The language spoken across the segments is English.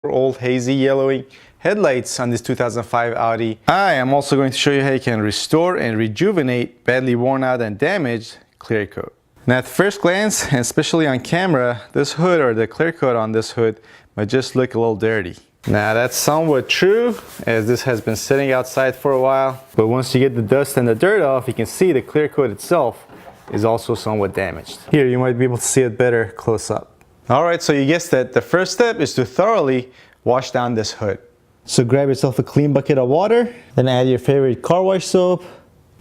old hazy yellowy headlights on this 2005 Audi. I am also going to show you how you can restore and rejuvenate badly worn out and damaged clear coat. Now at first glance, and especially on camera, this hood or the clear coat on this hood might just look a little dirty. Now that's somewhat true, as this has been sitting outside for a while, but once you get the dust and the dirt off, you can see the clear coat itself is also somewhat damaged. Here you might be able to see it better close up. Alright, so you guessed it, the first step is to thoroughly wash down this hood. So grab yourself a clean bucket of water, then add your favorite car wash soap,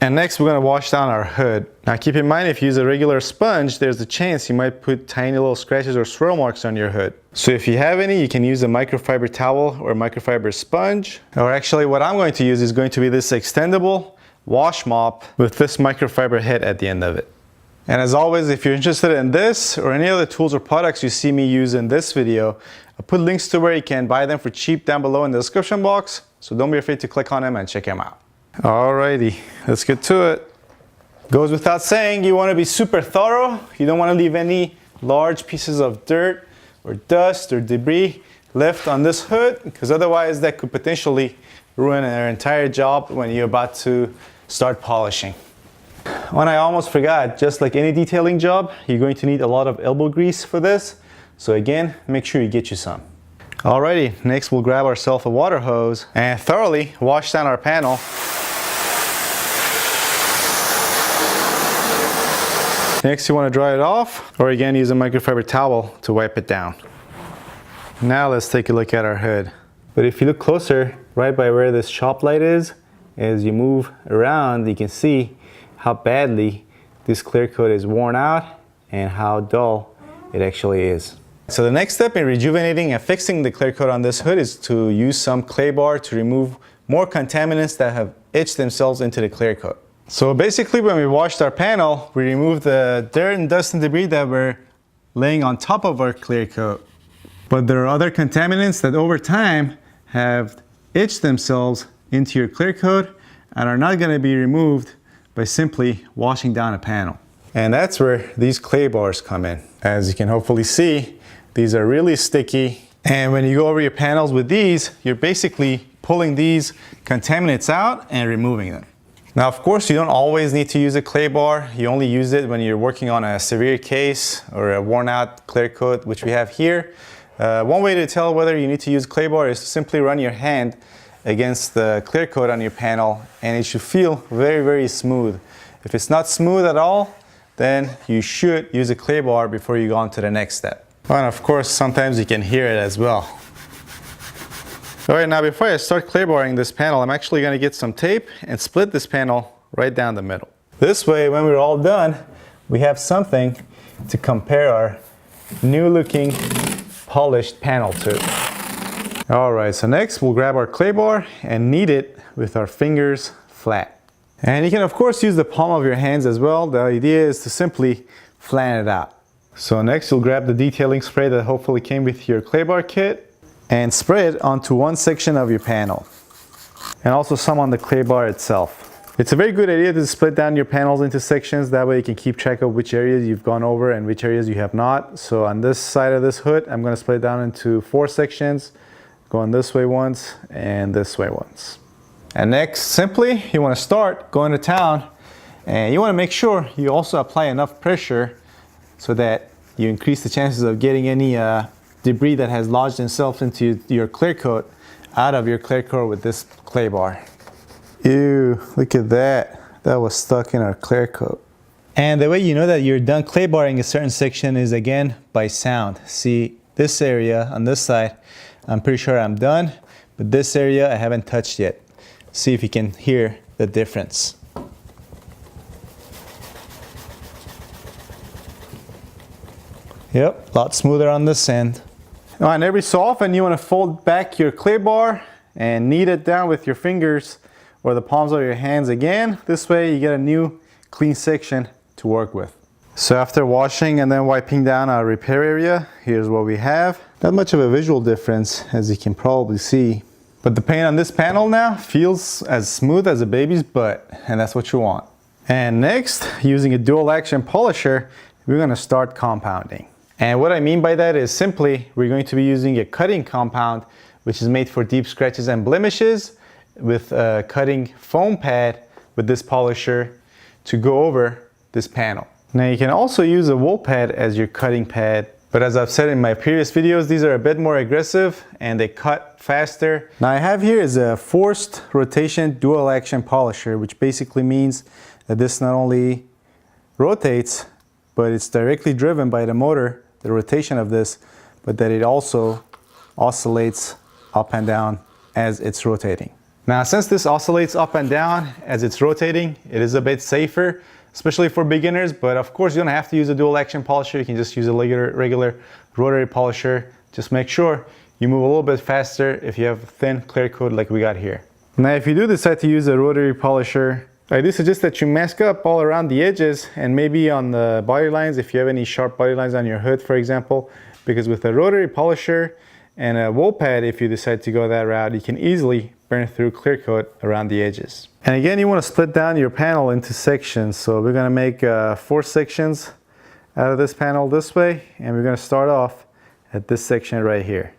and next we're going to wash down our hood. Now keep in mind, if you use a regular sponge, there's a chance you might put tiny little scratches or swirl marks on your hood. So if you have any, you can use a microfiber towel or microfiber sponge. Or actually what I'm going to use is going to be this extendable wash mop with this microfiber head at the end of it. And as always, if you're interested in this or any other tools or products you see me use in this video, I'll put links to where you can buy them for cheap down below in the description box. So don't be afraid to click on them and check them out. Alrighty, let's get to it. Goes without saying, you want to be super thorough. You don't want to leave any large pieces of dirt or dust or debris left on this hood, because otherwise that could potentially ruin our entire job when you're about to start polishing. When I almost forgot, just like any detailing job, you're going to need a lot of elbow grease for this. So again, make sure you get you some. Alrighty, next we'll grab ourselves a water hose and thoroughly wash down our panel. Next you want to dry it off, or again use a microfiber towel to wipe it down. Now let's take a look at our hood. But if you look closer, right by where this shop light is, as you move around, you can see how badly this clear coat is worn out and how dull it actually is. So the next step in rejuvenating and fixing the clear coat on this hood is to use some clay bar to remove more contaminants that have etched themselves into the clear coat. So basically when we washed our panel, we removed the dirt and dust and debris that were laying on top of our clear coat. But there are other contaminants that over time have etched themselves into your clear coat and are not going to be removed by simply washing down a panel. And that's where these clay bars come in. As you can hopefully see, these are really sticky, and when you go over your panels with these, you're basically pulling these contaminants out and removing them. Now of course you don't always need to use a clay bar. You only use it when you're working on a severe case or a worn out clear coat, which we have here. One way to tell whether you need to use clay bar is to simply run your hand against the clear coat on your panel, and it should feel very, very smooth. If it's not smooth at all, then you should use a clay bar before you go on to the next step. And of course, sometimes you can hear it as well. Alright, now before I start clay barring this panel, I'm actually going to get some tape and split this panel right down the middle. This way, when we're all done, we have something to compare our new looking polished panel to. Alright, so next we'll grab our clay bar and knead it with our fingers flat. And you can of course use the palm of your hands as well. The idea is to simply flatten it out. So next you'll grab the detailing spray that hopefully came with your clay bar kit and spray it onto one section of your panel, and also some on the clay bar itself. It's a very good idea to split down your panels into sections, that way you can keep track of which areas you've gone over and which areas you have not. So on this side of this hood, I'm going to split it down into 4 sections, going this way once and this way once. And next, simply you want to start going to town, and you want to make sure you also apply enough pressure so that you increase the chances of getting any debris that has lodged itself into your clear coat out of your clear coat with this clay bar. Ew, look at that. That was stuck in our clear coat. And the way you know that you're done clay barring a certain section is again by sound. See, this area on this side, I'm pretty sure I'm done, but this area I haven't touched yet. See if you can hear the difference. Yep, a lot smoother on this end. Now, and every so often you want to fold back your clay bar and knead it down with your fingers or the palms of your hands again. This way you get a new clean section to work with. So after washing and then wiping down our repair area, here's what we have. Not much of a visual difference, as you can probably see. But the paint on this panel now feels as smooth as a baby's butt, and that's what you want. And next, using a dual action polisher, we're going to start compounding. And what I mean by that is simply we're going to be using a cutting compound which is made for deep scratches and blemishes with a cutting foam pad with this polisher to go over this panel. Now you can also use a wool pad as your cutting pad, but as I've said in my previous videos, these are a bit more aggressive and they cut faster. Now I have here is a forced rotation dual action polisher, which basically means that this not only rotates, but it's directly driven by the motor, the rotation of this, but that it also oscillates up and down as it's rotating. Now, since this oscillates up and down as it's rotating, it is a bit safer, especially for beginners, but of course you don't have to use a dual action polisher. You can just use a regular rotary polisher. Just make sure you move a little bit faster if you have thin clear coat like we got here. Now, if you do decide to use a rotary polisher, I do suggest that you mask up all around the edges and maybe on the body lines if you have any sharp body lines on your hood, for example, because with a rotary polisher and a wool pad, if you decide to go that route, you can easily burn through clear coat around the edges. And again, you want to split down your panel into sections. So we're going to make 4 sections out of this panel this way, and we're going to start off at this section right here.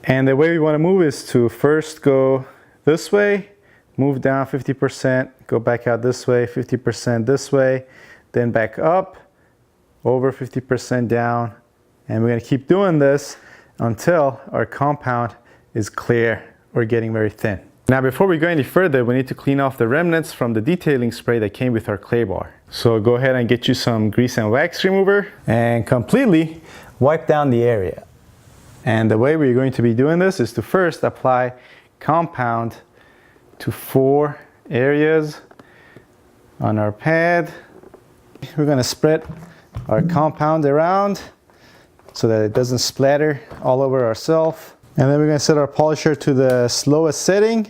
And the way we want to move is to first go this way, move down 50%, go back out this way, 50% this way, then back up, over 50% down, and we're going to keep doing this until our compound is clear or getting very thin. Now, before we go any further, we need to clean off the remnants from the detailing spray that came with our clay bar. So go ahead and get you some grease and wax remover and completely wipe down the area. And the way we're going to be doing this is to first apply compound to 4 areas on our pad. We're going to spread our compound around so that it doesn't splatter all over ourselves. And then we're going to set our polisher to the slowest setting,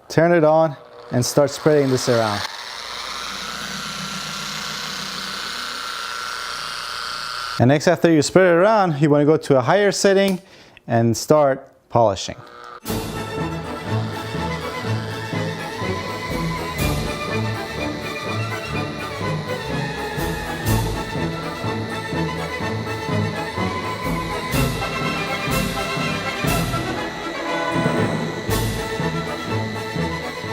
turn it on, and start spreading this around. And next, after you spread it around, you want to go to a higher setting and start polishing.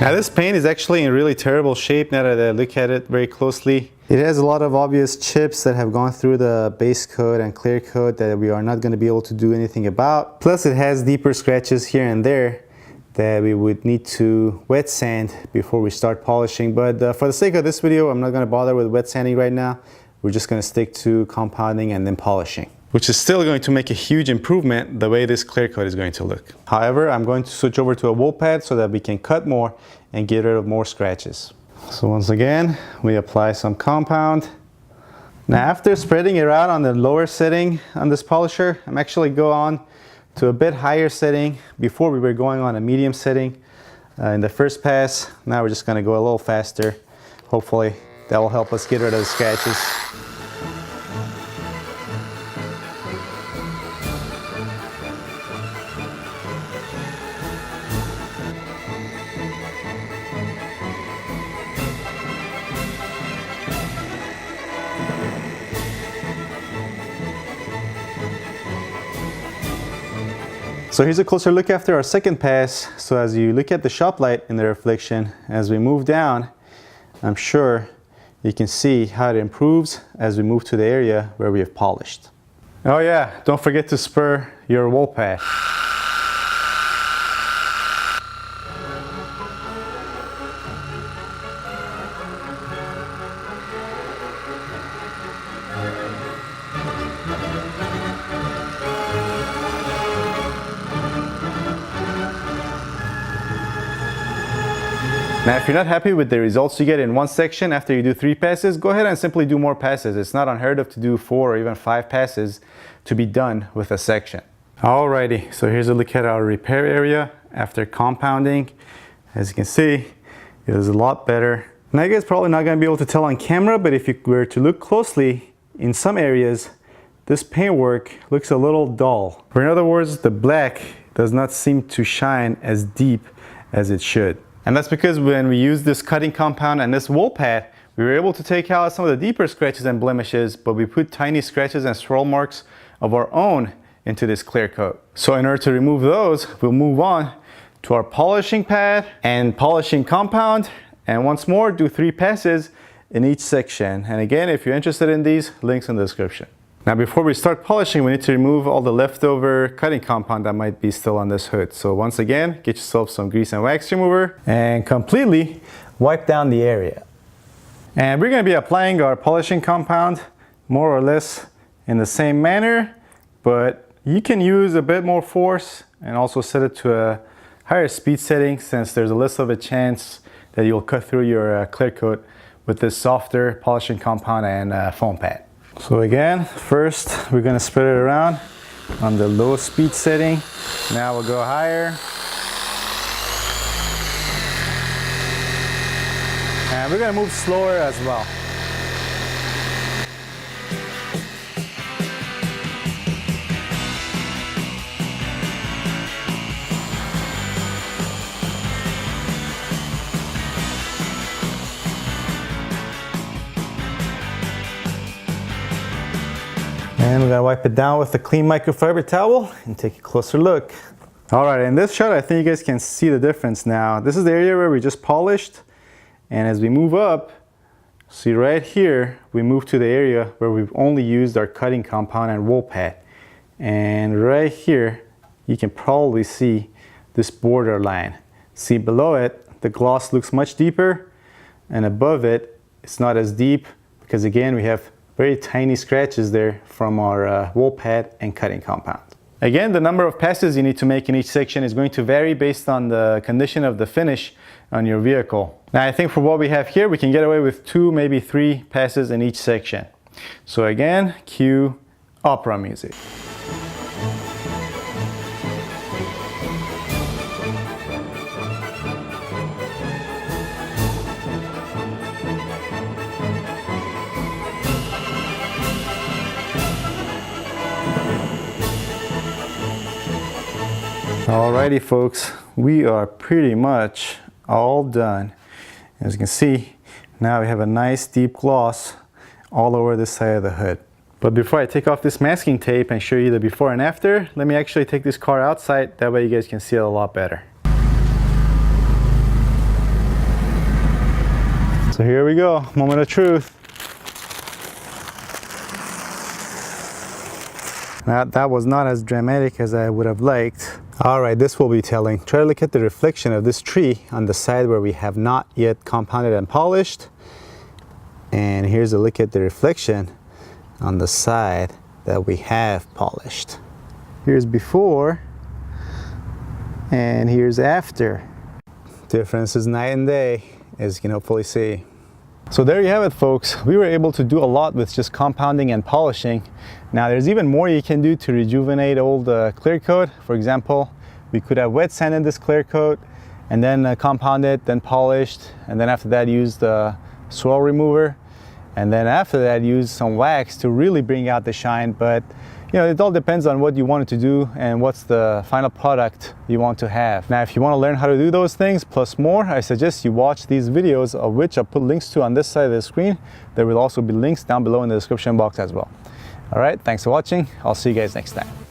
Now this paint is actually in really terrible shape now that I look at it very closely. It has a lot of obvious chips that have gone through the base coat and clear coat that we are not going to be able to do anything about. Plus it has deeper scratches here and there that we would need to wet sand before we start polishing. But for the sake of this video, I'm not going to bother with wet sanding right now. We're just going to stick to compounding and then polishing, which is still going to make a huge improvement the way this clear coat is going to look. However, I'm going to switch over to a wool pad so that we can cut more and get rid of more scratches. So once again, we apply some compound. Now after spreading it out on the lower setting on this polisher, I'm actually go on to a bit higher setting. Before we were going on a medium setting in the first pass. Now we're just gonna go a little faster. Hopefully that will help us get rid of the scratches. So here's a closer look after our second pass. So as you look at the shop light in the reflection, as we move down, I'm sure you can see how it improves as we move to the area where we have polished. Oh yeah, don't forget to spur your wool pad. Now, if you're not happy with the results you get in one section after you do 3 passes, go ahead and simply do more passes. It's not unheard of to do 4 or even 5 passes to be done with a section. Alrighty, so here's a look at our repair area after compounding. As you can see, it is a lot better. Now, you guys probably not going to be able to tell on camera, but if you were to look closely, in some areas, this paintwork looks a little dull. Or in other words, the black does not seem to shine as deep as it should. And that's because when we use this cutting compound and this wool pad, we were able to take out some of the deeper scratches and blemishes, but we put tiny scratches and swirl marks of our own into this clear coat. So in order to remove those, we'll move on to our polishing pad and polishing compound, and once more do 3 passes in each section. And again, if you're interested in these, links in the description. Now before we start polishing, we need to remove all the leftover cutting compound that might be still on this hood. So once again, get yourself some grease and wax remover and completely wipe down the area. And we're going to be applying our polishing compound more or less in the same manner, but you can use a bit more force and also set it to a higher speed setting, since there's a less of a chance that you'll cut through your clear coat with this softer polishing compound and foam pad. So again, first we're going to spread it around on the low speed setting. Now we'll go higher. And we're going to move slower as well. And we're gonna wipe it down with a clean microfiber towel and take a closer look. All right, in this shot, I think you guys can see the difference now. This is the area where we just polished. And as we move up, see right here, we move to the area where we've only used our cutting compound and wool pad. And right here, you can probably see this border line. See below it, the gloss looks much deeper, and above it, it's not as deep, because again, we have very tiny scratches there from our wool pad and cutting compound. Again, the number of passes you need to make in each section is going to vary based on the condition of the finish on your vehicle. Now I think for what we have here, we can get away with 2, maybe 3 passes in each section. So again, cue opera music. Alrighty folks, we are pretty much all done. As you can see, now we have a nice deep gloss all over this side of the hood. But before I take off this masking tape and show you the before and after, let me actually take this car outside, that way you guys can see it a lot better. So here we go, moment of truth. Now, that was not as dramatic as I would have liked. Alright, this will be telling. Try to look at the reflection of this tree on the side where we have not yet compounded and polished. And here's a look at the reflection on the side that we have polished. Here's before, and here's after. Difference is night and day, as you can hopefully see. So there you have it folks, we were able to do a lot with just compounding and polishing. Now there's even more you can do to rejuvenate old clear coat. For example, we could have wet sanded this clear coat and then compound it, then polished, and then after that use the swirl remover, and then after that use some wax to really bring out the shine. But you know, it all depends on what you wanted to do and what's the final product you want to have. Now, if you want to learn how to do those things plus more, I suggest you watch these videos, of which I'll put links to on this side of the screen. There will also be links down below in the description box as well. All right, thanks for watching. I'll see you guys next time.